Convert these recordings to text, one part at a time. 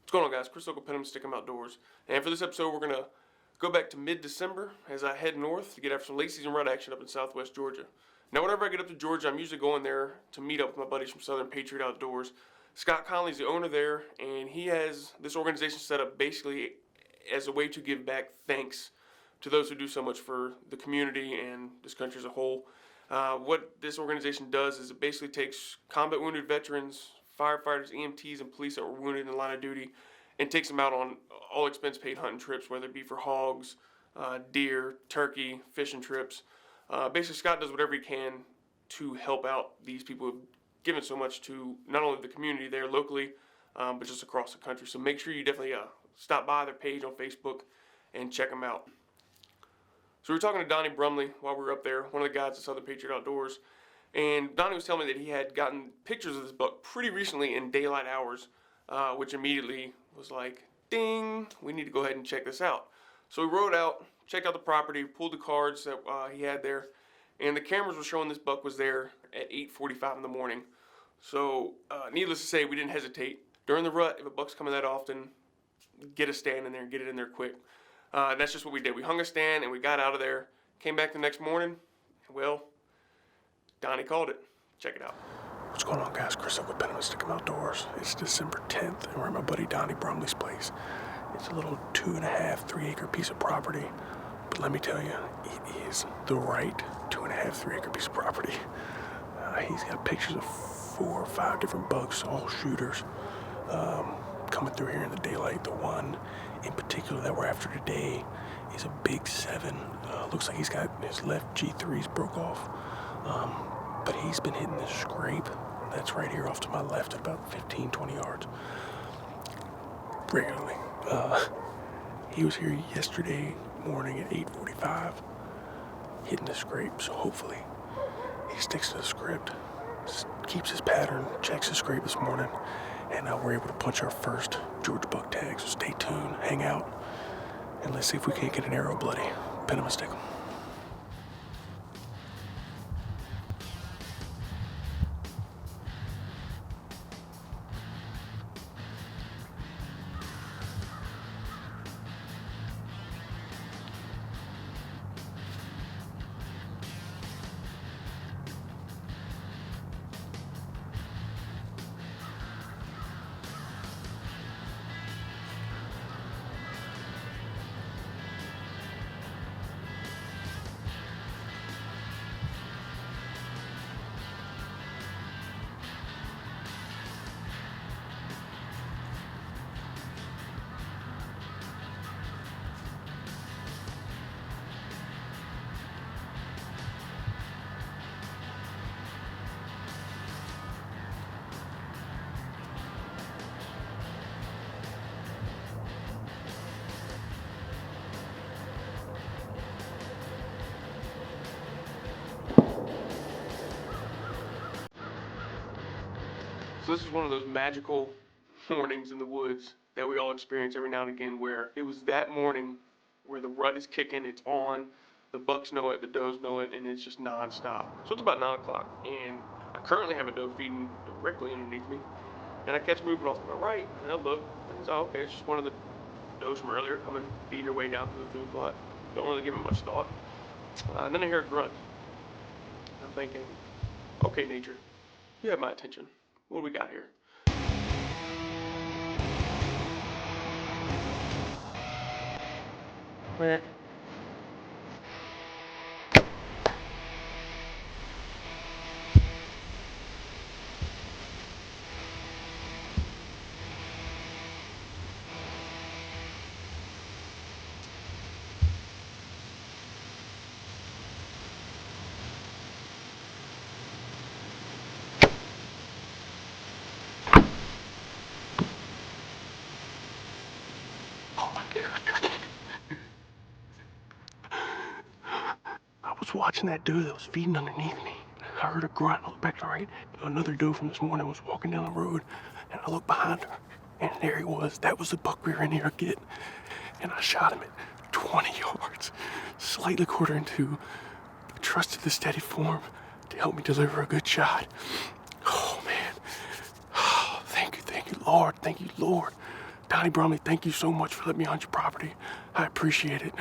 What's going on, guys? Chris Local Penham, Stick 'em Outdoors. And for this episode, we're going to go back to mid-December as I head north to get after some late season rut action up in southwest Georgia. Now, whenever I get up to Georgia, I'm usually going there to meet up with my buddies from Southern Patriot Outdoors. Scott Conley's the owner there, and he has this organization set up basically as a way to give back thanks to those who do so much for the community and this country as a whole. What this organization does is it basically takes combat wounded veterans, firefighters, EMTs, and police that were wounded in the line of duty and takes them out on all expense paid hunting trips, whether it be for hogs, deer, turkey, fishing trips. Basically, Scott does whatever he can to help out these people who have given so much to not only the community there locally, but just across the country. So make sure you definitely stop by their page on Facebook and check them out. So we were talking to Donnie Brumley while we were up there, one of the guys at Southern Patriot Outdoors, and Donnie was telling me that he had gotten pictures of this buck pretty recently in daylight hours, which immediately was like, ding, we need to go ahead and check this out. So we rode out, checked out the property, pulled the cards that he had there, and the cameras were showing this buck was there at 8:45 in the morning. So needless to say, we didn't hesitate. During the rut, if a buck's coming that often, get a stand in there and get it in there quick. That's just what we did. We hung a stand and we got out of there, came back the next morning, well, Donnie called it. Check it out. What's going on, guys? Chris Local Penham, Stick 'em Outdoors. It's December 10th, and we're at my buddy Donnie Brumley's place. It's a little 2.5, 3 acre piece of property, but let me tell you, it is the right 2.5, 3 acre piece of property. He's got pictures of 4 or 5 different bucks, all shooters, coming through here in the daylight. The one in particular that we're after today is a big 7. Looks like he's got his left G3s broke off. But he's been hitting this scrape that's right here off to my left at about 15, 20 yards regularly. He was here yesterday morning at 8:45 hitting the scrape, so hopefully he sticks to the script, keeps his pattern, checks the scrape this morning, and we're able to punch our first Georgia buck tag. So stay tuned, hang out, and let's see if we can't get an arrow bloody. Pin him and stick him. So this is one of those magical mornings in the woods that we all experience every now and again, where it was that morning where the rut is kicking, it's on, the bucks know it, the does know it, and it's just nonstop. So it's about 9 o'clock, and I currently have a doe feeding directly underneath me, and I catch moving off to my right, and I look, and it's, okay, it's just one of the does from earlier coming, feeding her way down to the food plot. Don't really give it much thought. And then I hear a grunt. I'm thinking, okay, nature, you have my attention. What do we got here? Meh. I was watching that doe that was feeding underneath me. I heard a grunt. I looked back to the right. Another doe from this morning was walking down the road, and I looked behind her, and there he was. That was the buck we were in here to get. And I shot him at 20 yards, slightly quartering to. I trusted the steady form to help me deliver a good shot. Oh, man. Oh, thank you, Lord. Thank you, Lord. Donnie Bromley, thank you so much for letting me hunt your property. I appreciate it.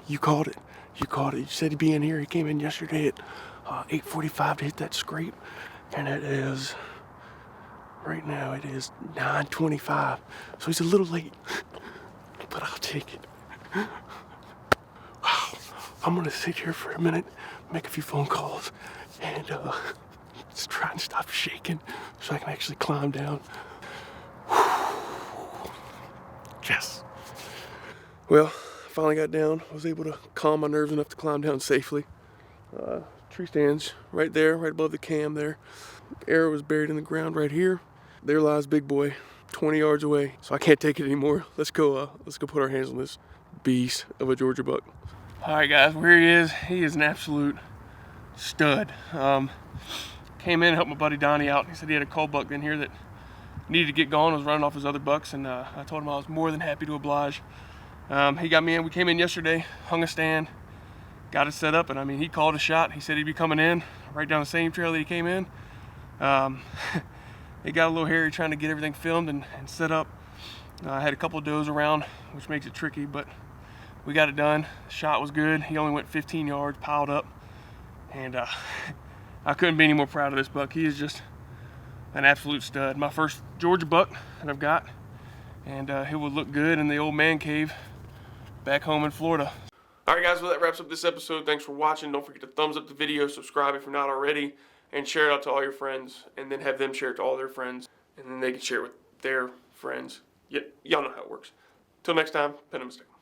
You called it. You called it. You said he'd be in here. He came in yesterday at 8:45 to hit that scrape. And it is, right now it is 9:25. So he's a little late, but I'll take it. Wow. I'm gonna sit here for a minute, make a few phone calls, and just try and stop shaking so I can actually climb down. Yes. Well, I finally got down. I was able to calm my nerves enough to climb down safely. Tree stands right there, right above the cam there. Arrow was buried in the ground right here. There lies Big Boy, 20 yards away. So I can't take it anymore. Let's go put our hands on this beast of a Georgia buck. All right, guys, well, here he is. He is an absolute stud. Came in and helped my buddy Donnie out. He said he had a cold buck in here that needed to get going, was running off his other bucks, and I told him I was more than happy to oblige. He got me in. We came in yesterday, hung a stand, got it set up, and I mean, he called a shot. He said he'd be coming in right down the same trail that he came in. It got a little hairy trying to get everything filmed and set up. I had a couple of does around, which makes it tricky, but we got it done. The shot was good. He only went 15 yards, piled up, and I couldn't be any more proud of this buck. He is just an absolute stud. My first Georgia buck that I've got, and he will look good in the old man cave back home in Florida. Alright guys, well that wraps up this episode. Thanks for watching. Don't forget to thumbs up the video, subscribe if you're not already, and share it out to all your friends, and then have them share it to all their friends, and then they can share it with their friends. Y'all know how it works. Till next time, pin 'em, stick 'em.